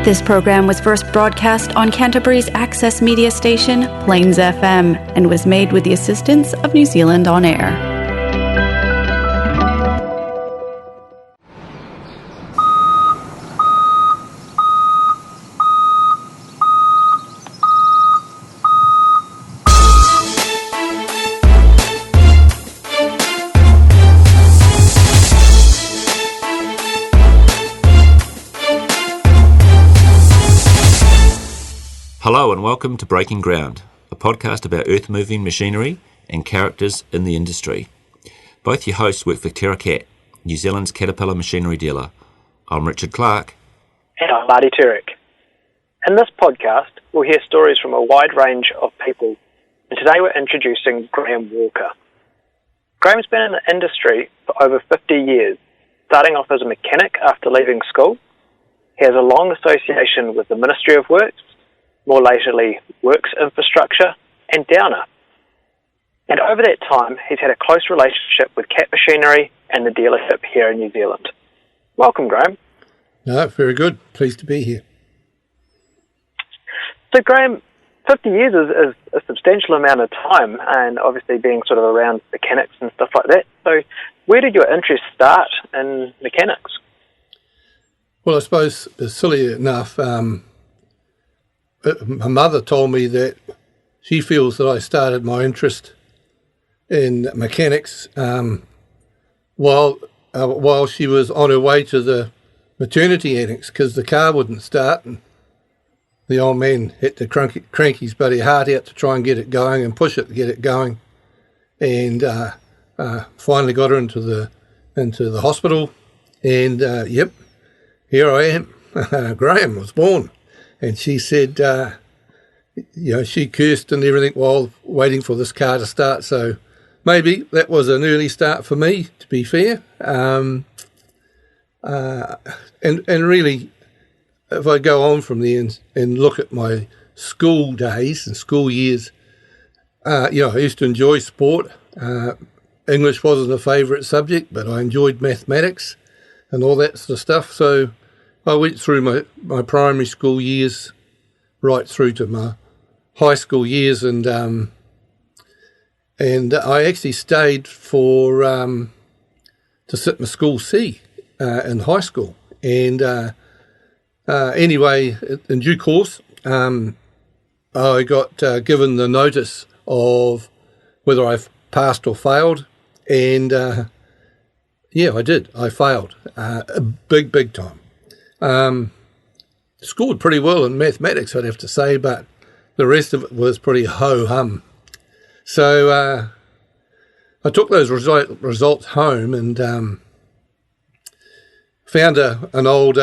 This program was first broadcast on Canterbury's access media station, Plains FM, and was made with the assistance of New Zealand On Air. Hello and welcome to Breaking Ground, a podcast about earth-moving machinery and characters in the industry. Both your hosts work for TerraCat, New Zealand's Caterpillar machinery dealer. I'm Richard Clark. And I'm Marty Turek. In this podcast, we'll hear stories from a wide range of people, and today we're introducing Graham Walker. Graham's been in the industry for over 50 years, starting off as a mechanic after leaving school. He has a long association with the Ministry of Works, more lately Works Infrastructure, and Downer. And over that time, he's had a close relationship with Cat Machinery and the dealership here in New Zealand. Welcome, Graham. No, very good. Pleased to be here. So, Graham, 50 years is a substantial amount of time, and obviously being sort of around mechanics and stuff like that. So, where did your interest start in mechanics? Well, I suppose, silly enough, my mother told me that she feels that I started my interest in mechanics while she was on her way to the maternity annex because the car wouldn't start, and the old man had to crank his bloody heart out to try and get it going and push it to get it going, and finally got her into the hospital, and yep, here I am. Graham was born. And she said, she cursed and everything while waiting for this car to start. So maybe that was an early start for me, to be fair. And really, if I go on from there and look at my school days and school years, I used to enjoy sport. English wasn't a favourite subject, but I enjoyed mathematics and all that sort of stuff. So I went through my primary school years right through to my high school years, and I actually stayed to sit my school C in high school. And anyway, in due course, I got given the notice of whether I passed or failed, and I did. I failed big time. Scored pretty well in mathematics, I'd have to say, but the rest of it was pretty ho-hum. So I took those results home and found an old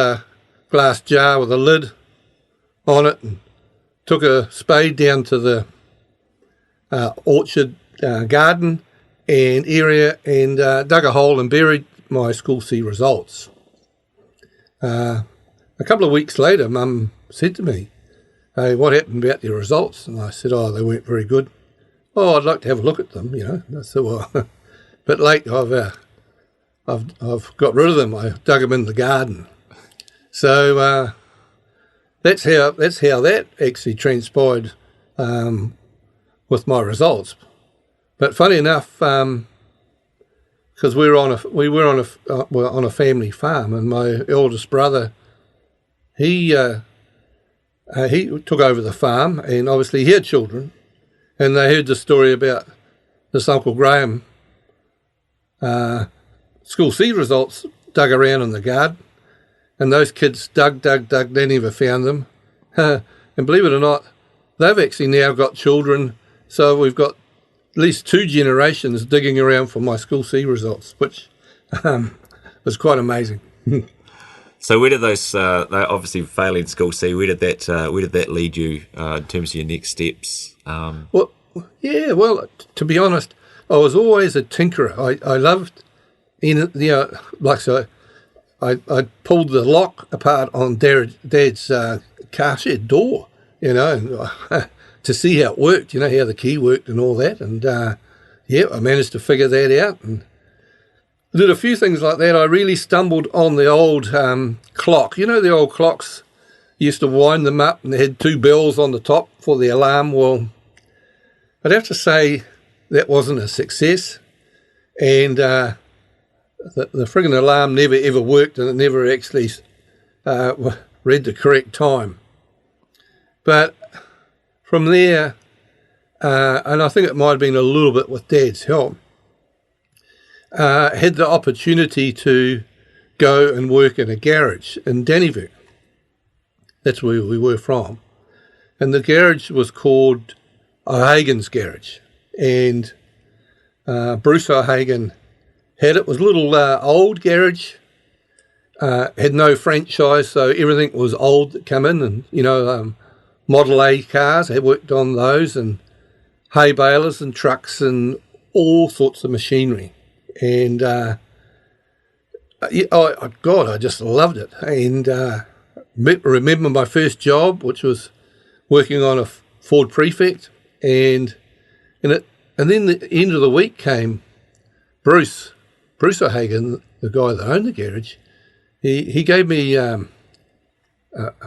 glass jar with a lid on it, and took a spade down to the orchard garden and area and dug a hole and buried my school C results. A couple of weeks later, Mum said to me, "Hey, what happened about your results?" And I said, "Oh, they weren't very good." "Oh, I'd like to have a look at them, And I said, "Well, but late, I've got rid of them. I dug them in the garden." So that's how that actually transpired with my results. But funny enough, because we were on a family farm, and my eldest brother, he took over the farm, and obviously he had children, and they heard the story about this Uncle Graham. School C results dug around in the garden, and those kids dug, they never found them. And believe it or not, they've actually now got children, so we've got at least 2 generations digging around for my school C results, which was quite amazing. So where did those? They obviously failing school C. Where did that lead you in terms of your next steps? Well, to be honest, I was always a tinkerer. I loved, I pulled the lock apart on Dad's car shed door, and to see how it worked, how the key worked and all that. And I managed to figure that out and did a few things like that. I really stumbled on the old clock. The old clocks used to wind them up, and they had 2 bells on the top for the alarm. Well, I'd have to say that wasn't a success, and the friggin' alarm never ever worked, and it never actually read the correct time. But from there, and I think it might have been a little bit with Dad's help, had the opportunity to go and work in a garage in Dannyburg. That's where we were from. And the garage was called O'Hagan's Garage. And Bruce O'Hagan had it. It was a little old garage, had no franchise, so everything was old that come in, and, Model A cars, I worked on those, and hay balers and trucks and all sorts of machinery. And, I just loved it. And remember my first job, which was working on a Ford Prefect, and then the end of the week came. Bruce O'Hagan, the guy that owned the garage, he gave me a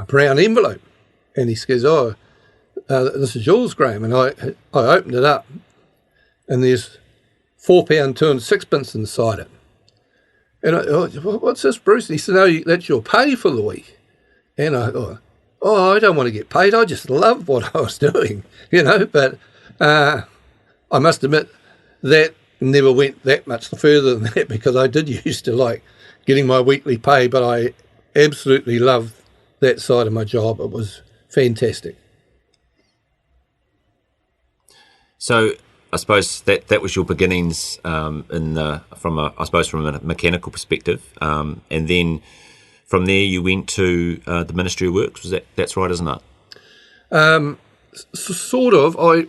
brown envelope, and he says, this is yours, Graham. And I opened it up, and there's £4 2 and sixpence inside it. And what's this, Bruce? And he said, no, that's your pay for the week. And I thought, I don't want to get paid. I just loved what I was doing, But I must admit that never went that much further than that, because I did used to like getting my weekly pay, but I absolutely loved that side of my job. It was fantastic. So I suppose that was your beginnings from a mechanical perspective, and then from there you went to the Ministry of Works. That's right, isn't it? Sort of. I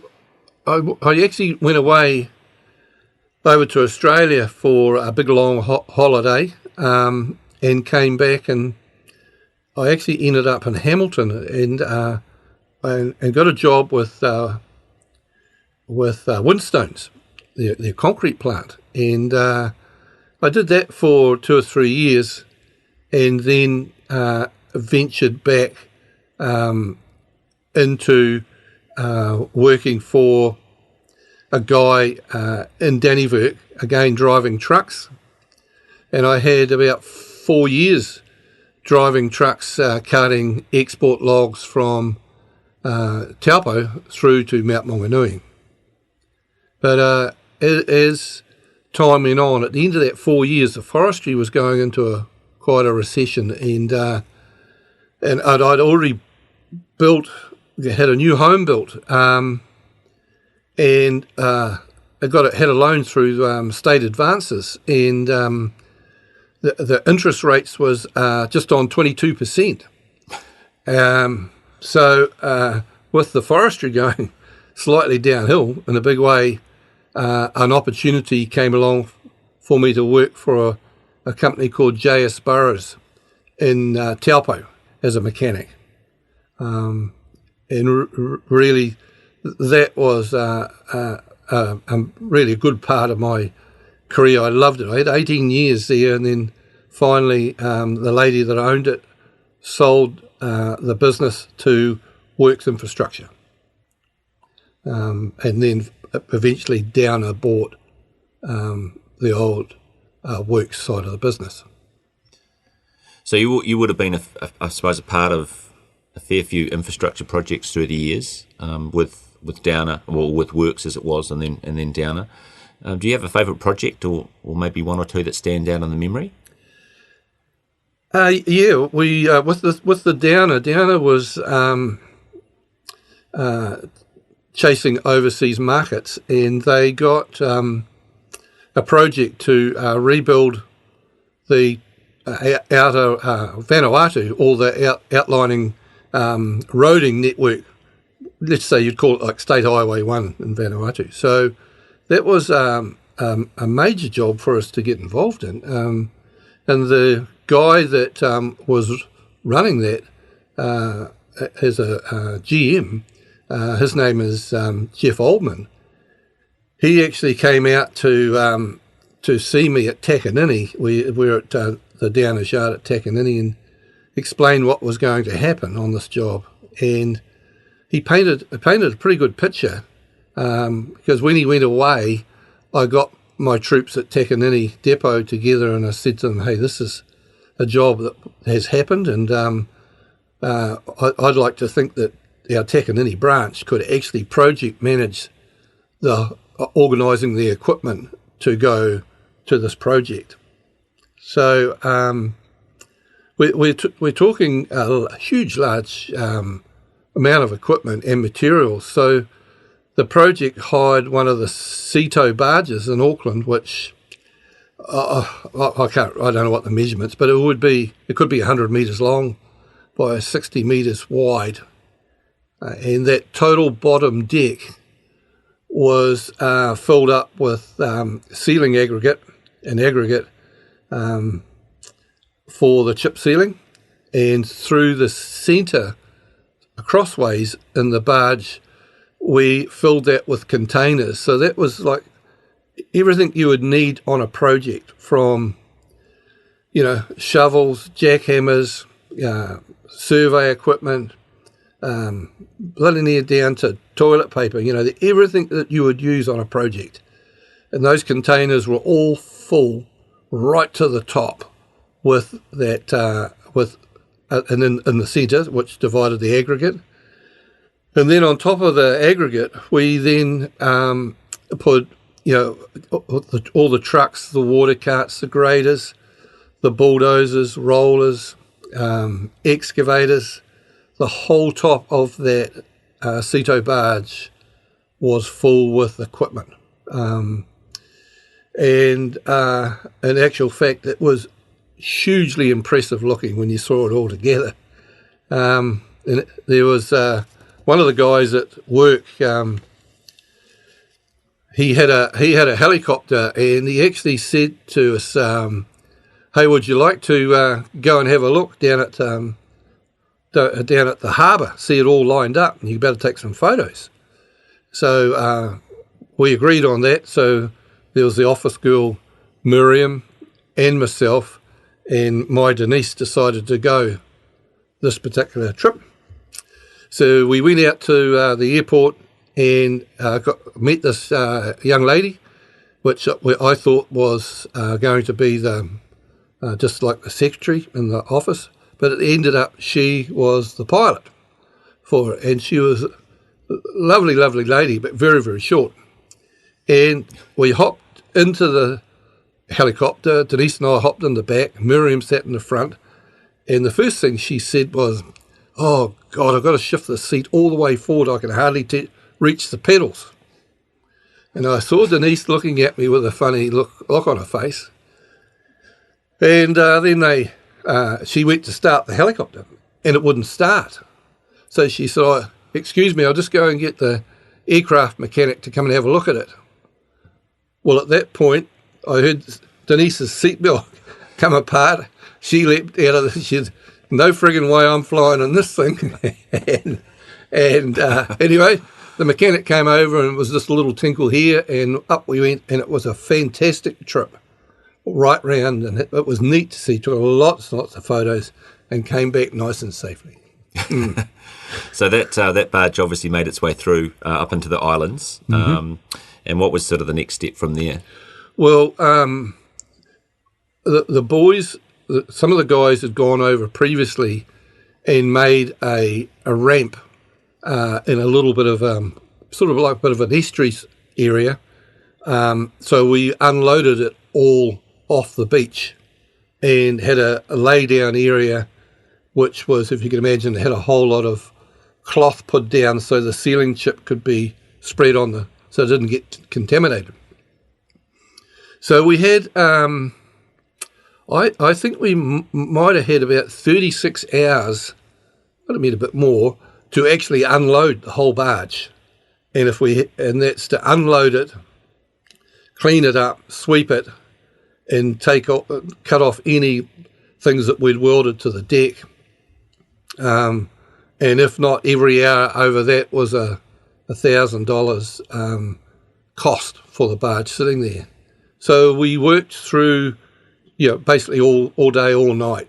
actually went away over to Australia for a big long holiday, and came back, and I actually ended up in Hamilton, and got a job with Winstones, their concrete plant, and I did that for 2 or 3 years, and then ventured back into working for a guy in Dannyburg, again driving trucks, and I had about 4 years driving trucks, carting export logs from Taupo through to Mount Maunganui. But as time went on, at the end of that 4 years, the forestry was going into quite a recession, and I'd already had a new home built, and I had a loan through state advances, and the interest rates was just on 22%. So with the forestry going slightly downhill in a big way, an opportunity came along for me to work for a company called J.S. Burrows in Taupo as a mechanic. And really, that was really a good part of my career. I loved it. I had 18 years there, and then finally the lady that owned it sold the business to Works Infrastructure. And then eventually Downer bought the old Works side of the business. So you would have been, I suppose, a part of a fair few infrastructure projects through the years, with Downer, or with Works as it was, and then Downer. Do you have a favourite project, or maybe one or two that stand out in the memory? Yeah, we with the Downer was chasing overseas markets, and they got a project to rebuild the outer Vanuatu, or the outlining roading network. Let's say you'd call it like State Highway 1 in Vanuatu. So that was a major job for us to get involved in. And the guy that was running that as a GM, his name is Jeff Oldman. He actually came out to see me at Takanini. We're at the Downers Yard at Takanini, explained what was going to happen on this job, and he painted a pretty good picture, because when he went away, I got my troops at Takanini Depot together, and I said to them, hey, this is a job that has happened, and I'd like to think that our Takanini branch could actually project manage the organising the equipment to go to this project. So we're talking a huge, large amount of equipment and materials. So the project hired one of the Ceto barges in Auckland, which I don't know what the measurements, but it could be 100 metres long by 60 metres wide, and that total bottom deck was filled up with sealing aggregate for the chip sealing, and through the centre crossways in the barge we filled that with containers. So that was like everything you would need on a project, from shovels, jackhammers, survey equipment, bloody near down to toilet paper, everything that you would use on a project. And those containers were all full right to the top with that, and in the centre, which divided the aggregate. And then on top of the aggregate, we then put, all the trucks, the water carts, the graders, the bulldozers, rollers, excavators. The whole top of that Ceto barge was full with equipment. And in actual fact, it was hugely impressive looking when you saw it all together. And there was one of the guys at work. He had a helicopter, and he actually said to us, "Hey, would you like to go and have a look down at the harbour? See it all lined up, and you better take some photos." So we agreed on that. So there was the office girl, Miriam, and myself, and my Denise decided to go this particular trip. So we went out to the airport and met this young lady, which I thought was going to be just like the secretary in the office, but it ended up she was the pilot for it, and she was a lovely, lovely lady, but very, very short. And we hopped into the helicopter. Denise and I hopped in the back. Miriam sat in the front, and the first thing she said was, "Oh God, I've got to shift the seat all the way forward. I can hardly reach the pedals." And I saw Denise looking at me with a funny look on her face. And then she went to start the helicopter, and it wouldn't start. So she said, "Oh, excuse me, I'll just go and get the aircraft mechanic to come and have a look at it." Well, at that point, I heard Denise's seatbelt come apart. She leapt out of she said, "No friggin' way I'm flying on this thing." and anyway, the mechanic came over, and it was just a little tinkle here, and up we went, and it was a fantastic trip right round, and it was neat to see. Took lots and lots of photos and came back nice and safely. So that barge obviously made its way through up into the islands. Mm-hmm. And what was sort of the next step from there? Well, the boys, some of the guys had gone over previously and made a ramp in a little bit of sort of like a bit of an estuary area. So we unloaded it all off the beach and had a lay down area, which was, if you can imagine, had a whole lot of cloth put down so the sealing chip could be spread on so it didn't get contaminated. So we had, I think we might have had about 36 hours, might have been a bit more, to actually unload the whole barge. And that's to unload it, clean it up, sweep it, and cut off any things that we'd welded to the deck. And if not, every hour over that was $1,000 cost for the barge sitting there. So we worked through, basically all day, all night,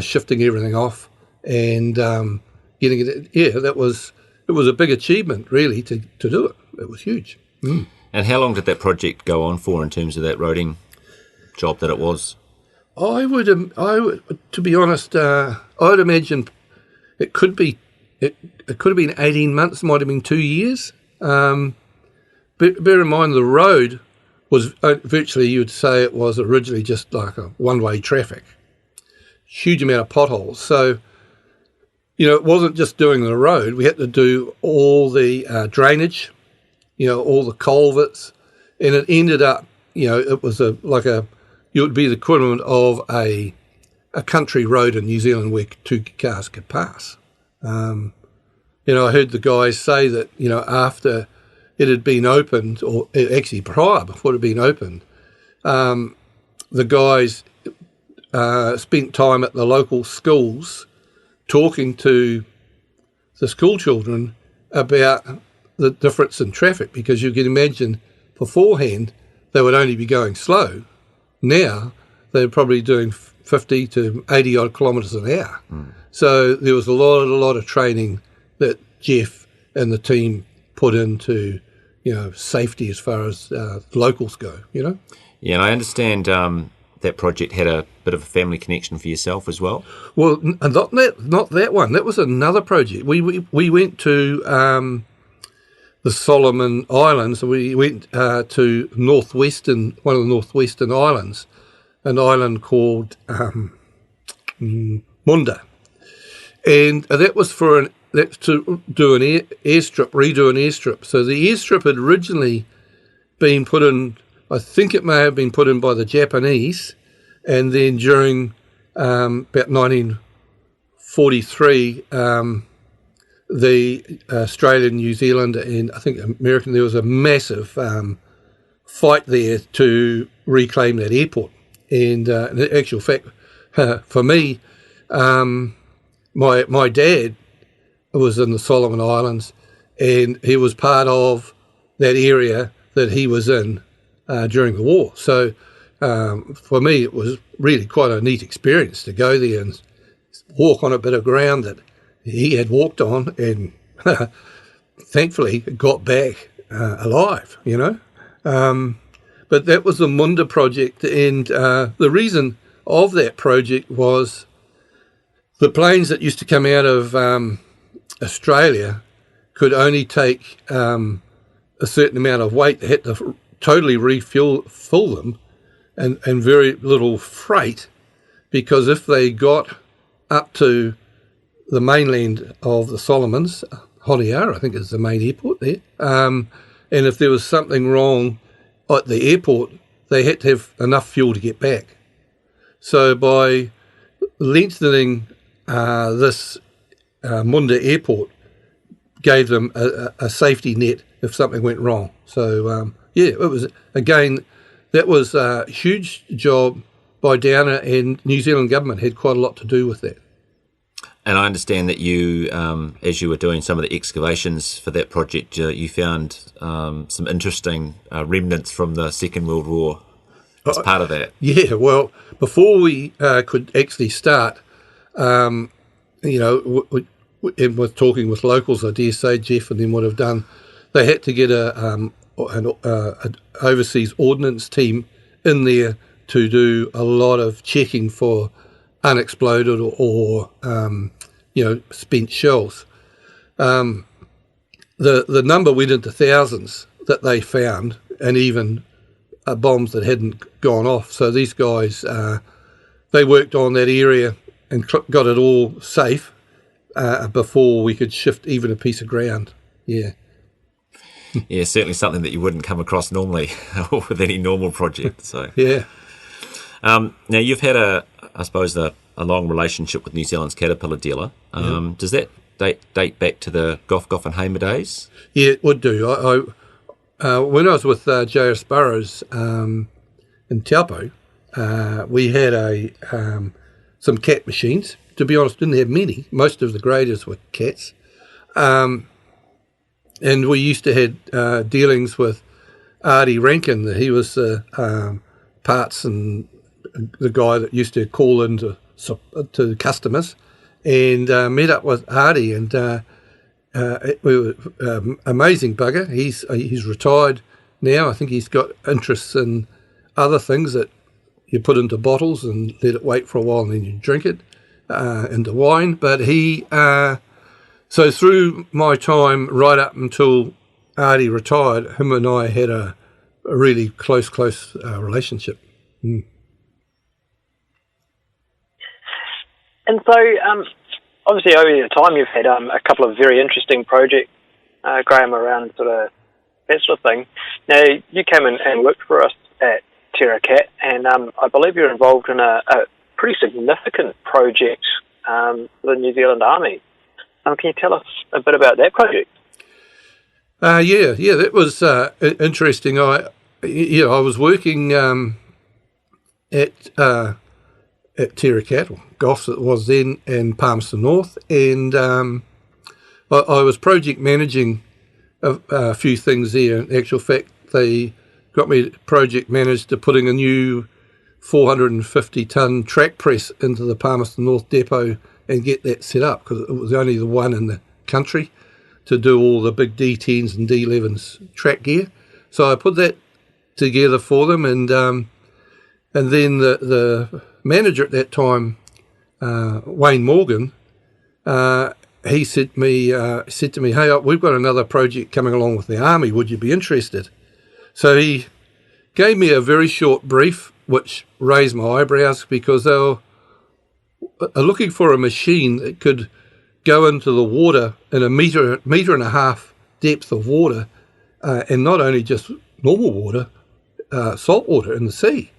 shifting everything off and getting it. Yeah, it was a big achievement, really, to do it. It was huge. Mm. And how long did that project go on for in terms of that roading job that it was? I would, to be honest, I'd imagine it could be. It could have been 18 months, might have been 2 years. But bear in mind, the road was virtually, you'd say it was originally just like a one-way traffic. Huge amount of potholes. So, it wasn't just doing the road. We had to do all the drainage, all the culverts. And it ended up, it was it would be the equivalent of a country road in New Zealand where 2 cars could pass. I heard the guys say that, after it had been opened, or actually prior, before it had been opened, the guys spent time at the local schools talking to the school children about the difference in traffic, because you can imagine beforehand they would only be going slow. Now they're probably doing 50 to 80 odd kilometres an hour. Mm. So there was a lot of training that Jeff and the team put into, safety as far as locals go, Yeah, and I understand that project had a bit of a family connection for yourself as well. Well, not that one. That was another project. We went to the Solomon Islands. We went to one of the northwestern islands, an island called Munda. And that was that's to do an redo an airstrip. So the airstrip had originally been put in, I think it may have been put in by the Japanese, and then during about 1943, the Australian, New Zealand, and I think American, there was a massive fight there to reclaim that airport. And in actual fact, for me, my dad was in the Solomon Islands, and he was part of that area that he was in during the war. So for me, it was really quite a neat experience to go there and walk on a bit of ground that he had walked on, and thankfully got back alive, But that was the Munda project, and the reason of that project was the planes that used to come out of Australia could only take a certain amount of weight. They had to totally fill them and very little freight, because if they got up to the mainland of the Solomons, Honiara, I think is the main airport there, and if there was something wrong at the airport, they had to have enough fuel to get back. So by lengthening this Munda airport, gave them a safety net if something went wrong. So it was, again, that was a huge job by Downer, and New Zealand government had quite a lot to do with that. And I understand that you, as you were doing some of the excavations for that project, you found some interesting remnants from the Second World War as part of that. Yeah, well, before we could actually start, with talking with locals, I dare say Jeff and them would have done, they had to get an overseas ordnance team in there to do a lot of checking for unexploded or spent shells. The number went into thousands that they found, and even bombs that hadn't gone off. So these guys, they worked on that area and got it all safe before we could shift even a piece of ground. Yeah. Yeah, certainly something that you wouldn't come across normally with any normal project. So yeah. Now you've had a long relationship with New Zealand's Caterpillar dealer. Does that date back to the Gough and Hamer days? Yeah, it would do. When I was with J.S. Burrows in Taupo, we had some Cat machines. To be honest, didn't have many. Most of the graders were Cats. And we used to have dealings with Artie Rankin. He was parts and the guy that used to call into to customers, and met up with Artie, and we were amazing bugger. He's retired now. I think he's got interests in other things that you put into bottles and let it wait for a while and then you drink it into wine. But so through my time right up until Artie retired, him and I had a really close relationship. Mm. And so, obviously over the time you've had a couple of very interesting projects, Graham, around sort of that sort of thing. Now, you came in and worked for us at TerraCat, and I believe you're involved in a pretty significant project for the New Zealand Army. Can you tell us a bit about that project? Yeah, that was interesting. I was working at TerraCat, or Goss it was then, in Palmerston North, and I was project managing a few things there. In actual fact, they got me project managed to putting a new 450-ton track press into the Palmerston North depot and get that set up, because it was only the one in the country to do all the big D10s and D11s track gear. So I put that together for them, and then the manager at that time, Wayne Morgan, he said to me, "Hey, we've got another project coming along with the Army. Would you be interested?" So he gave me a very short brief, which raised my eyebrows, because they were looking for a machine that could go into the water in a metre and a half depth of water, and not only just normal water, salt water in the sea,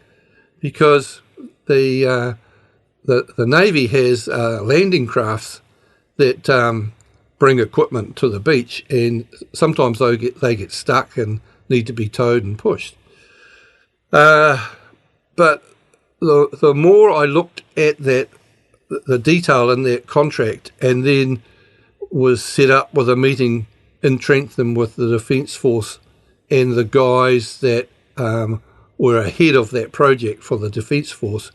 because the Navy has landing crafts that bring equipment to the beach, and sometimes they get stuck and need to be towed and pushed. But the more I looked at that, the detail in that contract, and then was set up with a meeting in Trentham with the Defence Force and the guys that were ahead of that project for the Defence Force,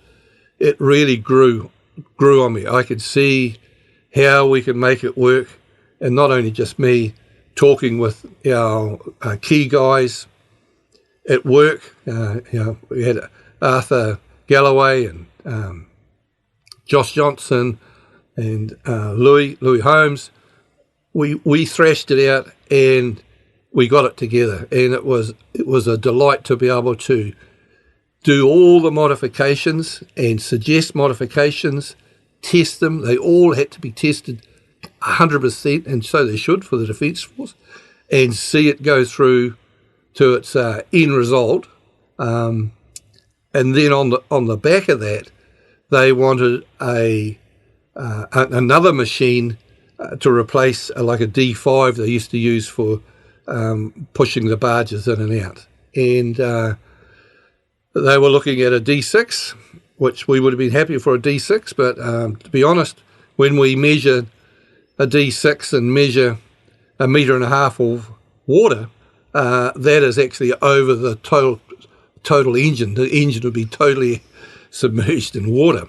it really grew on me. I could see how we could make it work, and not only just me, talking with our key guys at work. We had Arthur Galloway and Josh Johnson and Louis Holmes. We thrashed it out and we got it together, and it was a delight to be able to do all the modifications and suggest modifications, test them. They all had to be tested 100%, and so they should for the Defence Force, and see it go through to its end result. And then on the back of that, they wanted another machine to replace like a D5 they used to use for pushing the barges in and out. And they were looking at a D6, which we would have been happy for a D6, but to be honest, when we measure a D6 and measure a metre and a half of water, that is actually over the total engine. The engine would be totally submerged in water.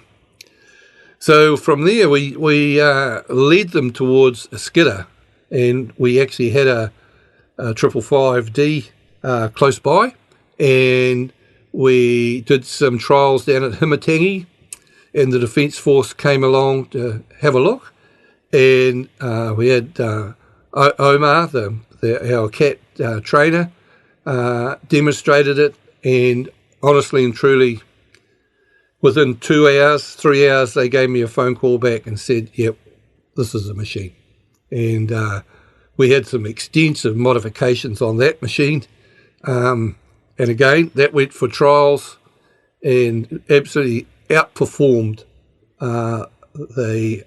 So from there, we led them towards a skidder, and we actually had a 555D close by, and we did some trials down at Himatangi, and the Defence Force came along to have a look, and we had Omar, our CAT trainer, demonstrated it, and honestly and truly, within 3 hours, they gave me a phone call back and said, "Yep, this is the machine." And we had some extensive modifications on that machine. And again, that went for trials and absolutely outperformed the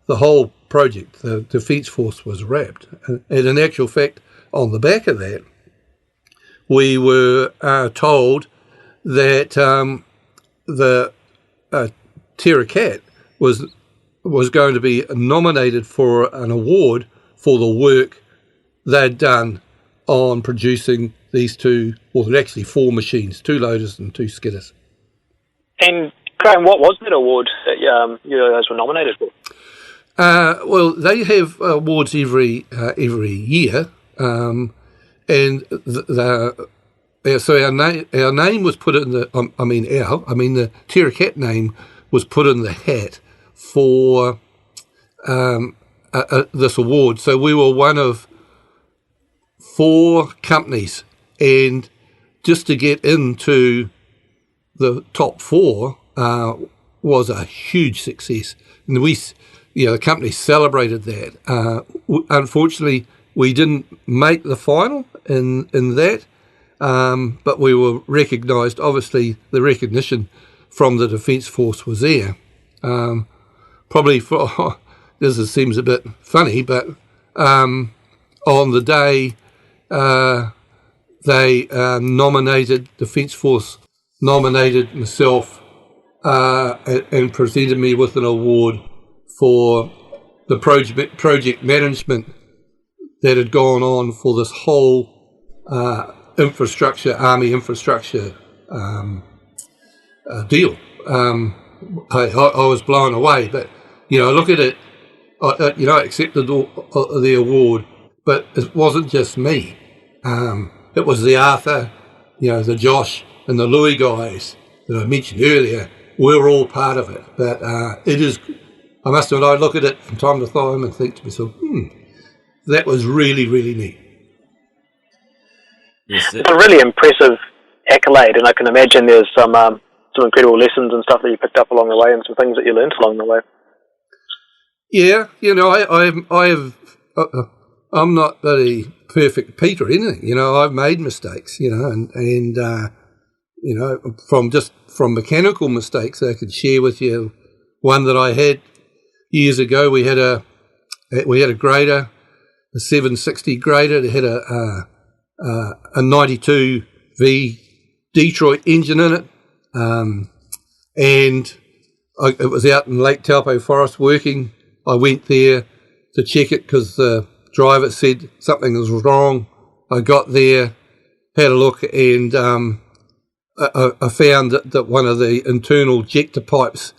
whole project. The Defence Force was wrapped. And in actual fact, on the back of that, we were told that the TerraCat was going to be nominated for an award for the work they'd done on producing these two, well, actually 4 machines, 2 loaders and 2 skidders. And Graham, what was that award that you guys were nominated for? Well, they have awards every year, and so our name was put in the. The Terra Cat name was put in the hat for this award. So we were one of 4 companies, and just to get into the top 4 was a huge success, and the company celebrated that. Unfortunately, we didn't make the final in that, but we were recognised. Obviously, the recognition from the Defence Force was there. Probably for this seems a bit funny, but on the day they nominated Defence Force, nominated myself and presented me with an award for the project management that had gone on for this whole Army infrastructure deal. I was blown away, but look at it. I accepted the award, but it wasn't just me. It was the Arthur, the Josh and the Louis guys that I mentioned earlier. We're all part of it, but it is. I must admit, I look at it from time to time and think to myself, that was really, really neat. Yes, it's a really impressive accolade, and I can imagine there's some incredible lessons and stuff that you picked up along the way, and some things that you learned along the way. Yeah, I'm not a perfect Peter or anything. I've made mistakes. And from mechanical mistakes, I could share with you one that I had years ago. We had a grader, a 760 grader. It had a 92V Detroit engine in it, and it was out in Lake Taupo Forest working. I went there to check it because the driver said something was wrong. I got there, had a look, and I found that one of the internal ejector pipes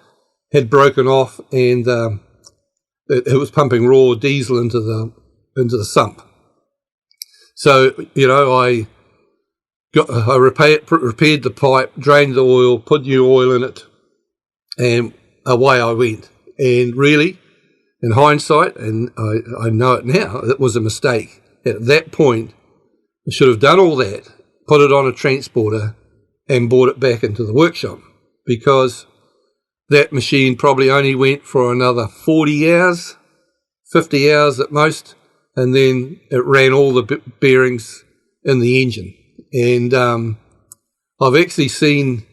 had broken off, and it was pumping raw diesel into the sump. So I repaired the pipe, drained the oil, put new oil in it, and away I went. And really, in hindsight, and I know it now, it was a mistake. At that point, I should have done all that, put it on a transporter, and brought it back into the workshop, because that machine probably only went for another 40 hours, 50 hours at most, and then it ran all the bearings in the engine. And I've actually seen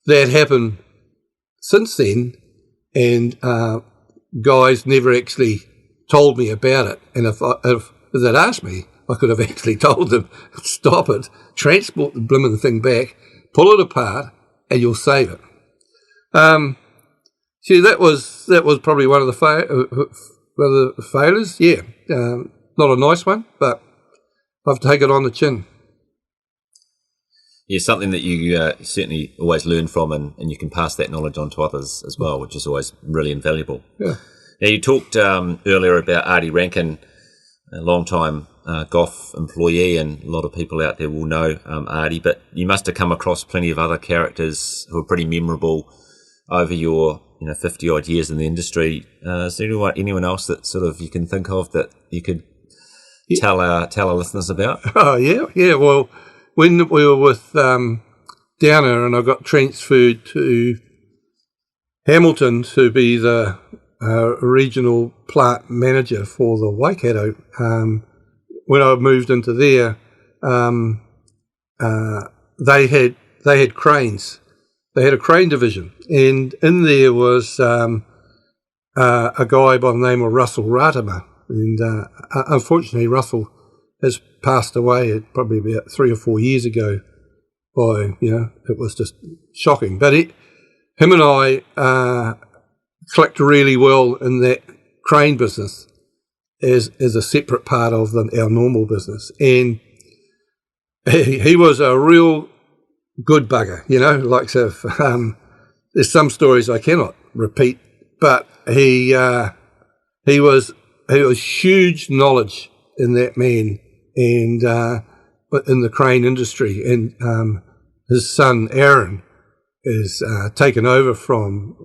that happen since then, and guys never actually told me about it. And if they'd asked me, I could have actually told them, stop it, transport the blimmin' thing back, pull it apart, and you'll save it. See, that was probably one of the failures. Yeah, not a nice one, but I've taken it on the chin. Yeah, something that you certainly always learn from, and you can pass that knowledge on to others as well, which is always really invaluable. Yeah. Now, you talked earlier about Artie Rankin, a long-time Goff employee, and a lot of people out there will know Artie, but you must have come across plenty of other characters who are pretty memorable over your 50-odd years in the industry. Is there anyone else that sort of you can think of that you could tell our listeners about? Oh, yeah. Well, when we were with Downer and I got transferred to Hamilton to be the regional plant manager for the Waikato, when I moved into there, they had cranes. They had a crane division, and in there was a guy by the name of Russell Ratama, and unfortunately Russell has passed away probably about 3 or 4 years ago. It was just shocking. But him and I clicked really well in that crane business as a separate part of our normal business. And he was a real good bugger, there's some stories I cannot repeat, but he was huge knowledge in that man, and in the crane industry, and his son Aaron is taken over from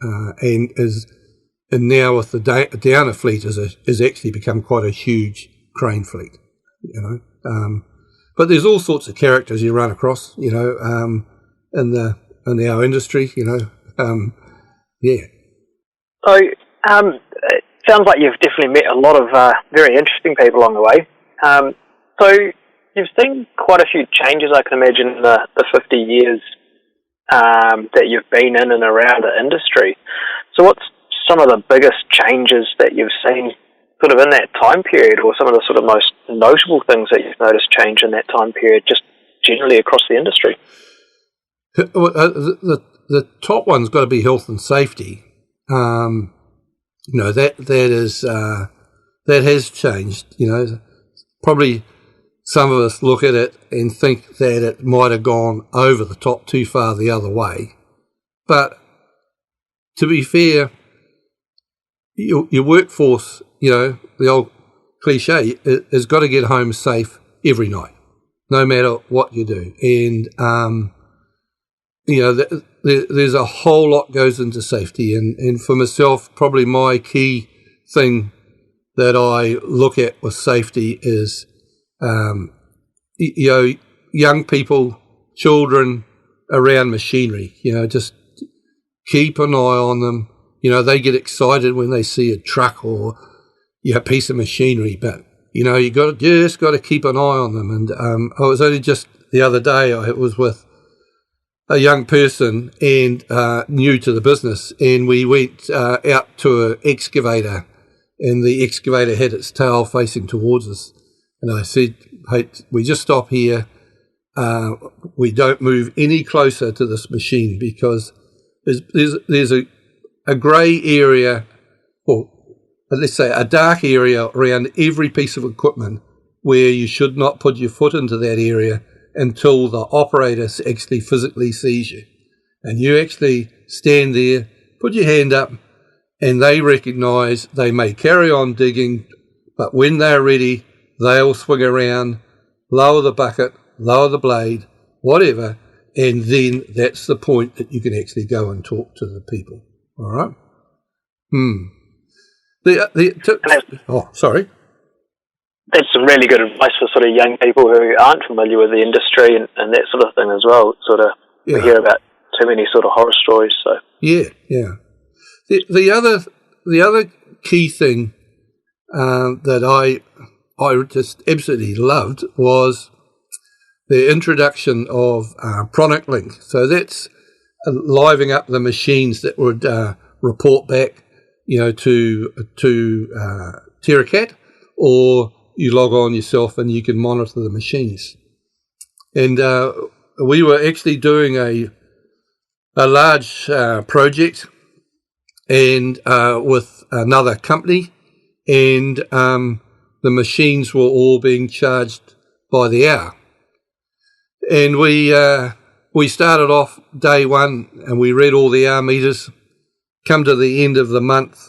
and now with the Downer fleet is actually become quite a huge crane fleet, but there's all sorts of characters you run across, in our industry, yeah. So, it sounds like you've definitely met a lot of very interesting people along the way. So, you've seen quite a few changes, I can imagine, in the 50 years that you've been in and around the industry. So, what's some of the biggest changes that you've seen sort of in that time period, or some of the sort of most notable things that you've noticed change in that time period, just generally across the industry? The top one's got to be health and safety. That has changed. Probably some of us look at it and think that it might have gone over the top too far the other way. But to be fair, your workforce, the old cliche, has got to get home safe every night, no matter what you do. And there's a whole lot goes into safety, and for myself, probably my key thing that I look at with safety is, young people, children around machinery. Just keep an eye on them. They get excited when they see a truck or a piece of machinery, but you got to keep an eye on them. And I was only just the other day, I was with a young person and new to the business, and we went out to an excavator, and the excavator had its tail facing towards us. And I said, hey, we just stop here. We don't move any closer to this machine, because there's a grey area, or let's say a dark area around every piece of equipment where you should not put your foot into that area until the operator actually physically sees you. And you actually stand there, put your hand up, and they recognise they may carry on digging, but when they're ready, they'll swing around, lower the bucket, lower the blade, whatever, and then that's the point that you can actually go and talk to the people. All right? Sorry. That's some really good advice for sort of young people who aren't familiar with the industry and that sort of thing as well. We hear about too many sort of horror stories. So yeah. The other key thing that I just absolutely loved was the introduction of Product Link. So that's livening up the machines that would report back, to TerraCat, or you log on yourself and you can monitor the machines. And we were actually doing a large project and with another company, and the machines were all being charged by the hour. And we started off day one and we read all the hour meters, come to the end of the month,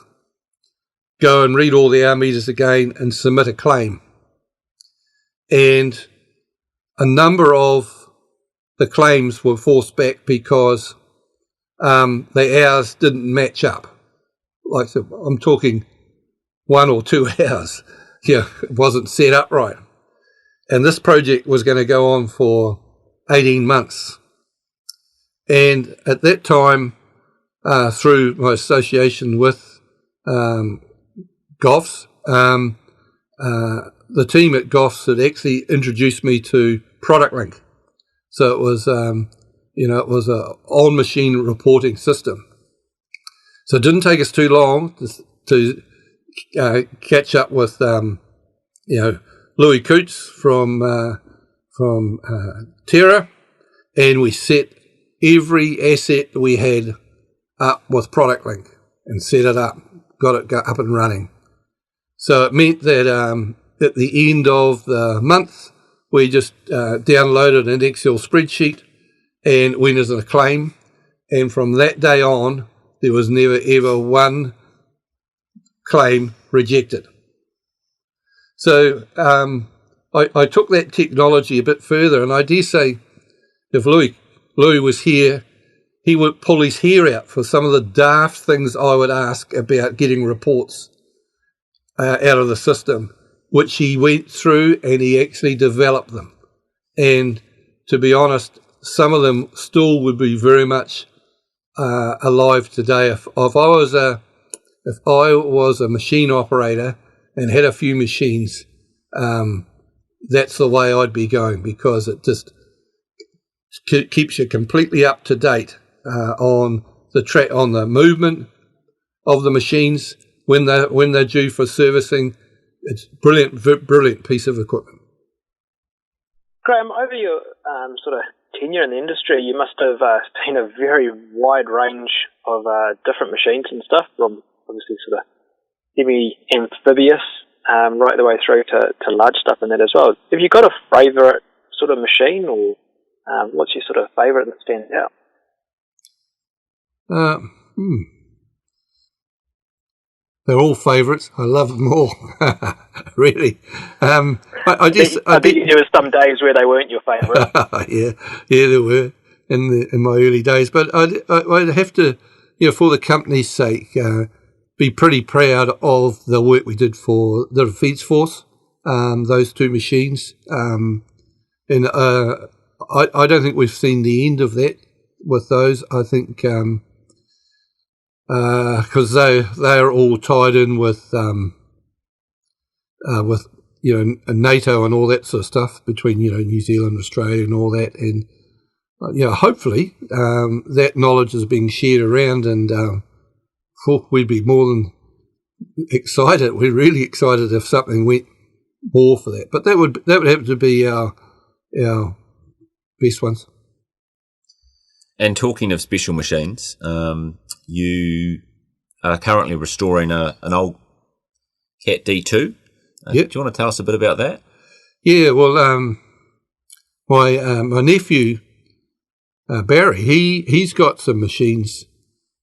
go and read all the hour meters again and submit a claim. And a number of the claims were forced back because the hours didn't match up. Like, I'm talking 1 or 2 hours. It wasn't set up right. And this project was going to go on for 18 months. And at that time, through my association with Goffs, the team at Goffs had actually introduced me to Product Link. So it was, it was a on-machine reporting system. So it didn't take us too long to catch up with, Louis Coots from Terra, and we set every asset we had up with Product Link and set it up, got it up and running. So it meant that at the end of the month, we just downloaded an Excel spreadsheet and went as a claim, And from that day on, there was never ever one claim rejected. So I took that technology a bit further, and I dare say if Louis was here, he would pull his hair out for some of the daft things I would ask about getting reports out of the system, which he went through and he actually developed them. And to be honest, some of them still would be very much alive today. If I was a machine operator and had a few machines, that's the way I'd be going, because it just keeps you completely up to date on the movement of the machines when they're due for servicing. It's brilliant piece of equipment. Graham, over your sort of tenure in the industry, you must have seen a very wide range of different machines and stuff, from obviously sort of semi-amphibious right the way through to large stuff in that as well. Have you got a favourite sort of machine, or what's your sort of favourite that stands out? They're all favourites. I love them all, really. I bet there were some days where they weren't your favourite. yeah, there were in my early days. But I'd have to, for the company's sake, be pretty proud of the work we did for the Defence Force. Those two machines, and I don't think we've seen the end of that with those. I think because they're all tied in with NATO and all that sort of stuff between New Zealand, Australia, and all that, and hopefully that knowledge is being shared around, and we'd be more than excited. We're really excited if something went more for that, but that would have to be our best ones. And talking of special machines, you are currently restoring an old Cat D2. Yep. Do you want to tell us a bit about that? Yeah, well, my nephew Barry, he's got some machines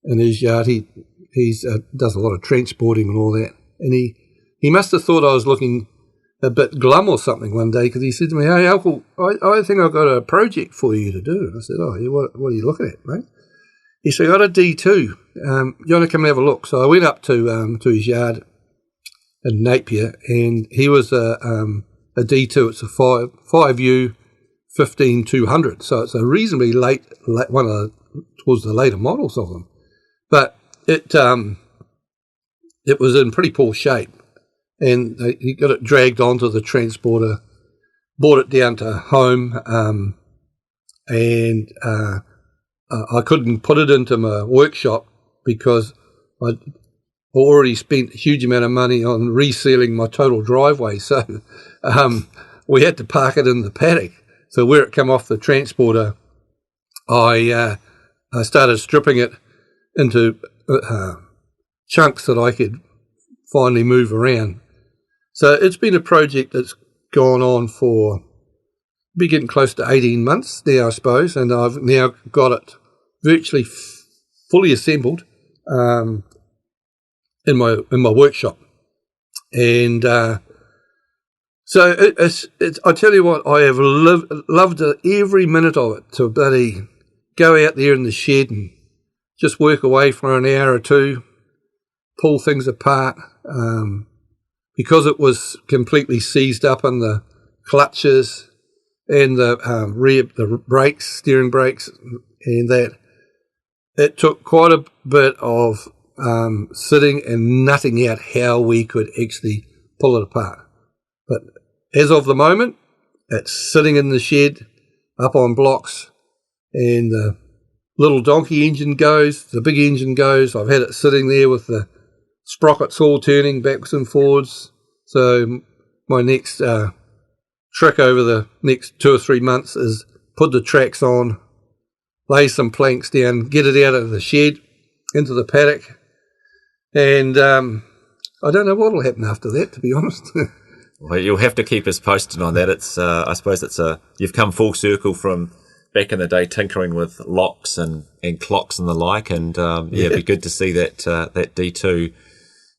in his yard. He's does a lot of transporting and all that, and he must have thought I was looking a bit glum or something one day, because he said to me, "Hey, Uncle, I think I've got a project for you to do." I said, "Oh, yeah, what are you looking at, mate?" He said, "I got a D2. You want to come and have a look?" So I went up to his yard in Napier, and he was a D2. It's a 5U 15200, so it's a reasonably late one towards the later models of them, but it was in pretty poor shape. And he got it dragged onto the transporter, brought it down to home, and I couldn't put it into my workshop because I'd already spent a huge amount of money on resealing my total driveway. So we had to park it in the paddock. So where it came off the transporter, I started stripping it into chunks that I could finally move around. So it's been a project that's gone on for getting close to 18 months now, I suppose, and I've now got it virtually fully assembled in my workshop. And so it's I tell you what, I have loved every minute of it, to bloody go out there in the shed and just work away for an hour or two, pull things apart. Because it was completely seized up in the clutches and the brakes, steering brakes, and that, it took quite a bit of sitting and nutting out how we could actually pull it apart. But as of the moment, it's sitting in the shed, up on blocks, and the little donkey engine goes, the big engine goes. I've had it sitting there with the sprockets all turning backwards and forwards. So my next trick over the next 2 or 3 months is put the tracks on, lay some planks down, get it out of the shed into the paddock, and I don't know what will happen after that, to be honest. Well, you'll have to keep us posted on that. It's I suppose you've come full circle from back in the day tinkering with locks and clocks and the like, and it'd be good to see that D2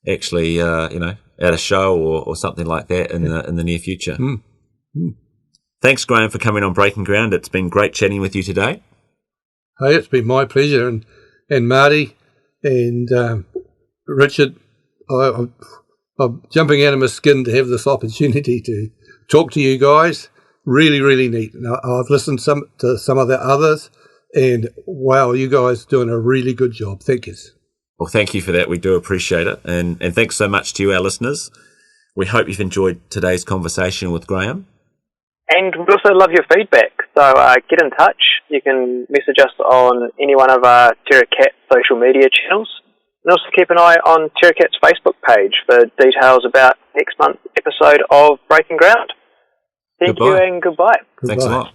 actually at a show or something like that in the near future. Thanks, Graham, for coming on Breaking Ground. It's been great chatting with you today. Hey, it's been my pleasure, and Marty and Richard, I'm jumping out of my skin to have this opportunity to talk to you guys. Really, really neat. Now, I've listened to some of the others, and wow, you guys doing a really good job. Thank you. Well, thank you for that. We do appreciate it, and thanks so much to you, our listeners. We hope you've enjoyed today's conversation with Graham. And we'd also love your feedback, so get in touch. You can message us on any one of our TerraCat social media channels, and also keep an eye on TerraCat's Facebook page for details about next month's episode of Breaking Ground. Thank you and goodbye. Thanks a lot.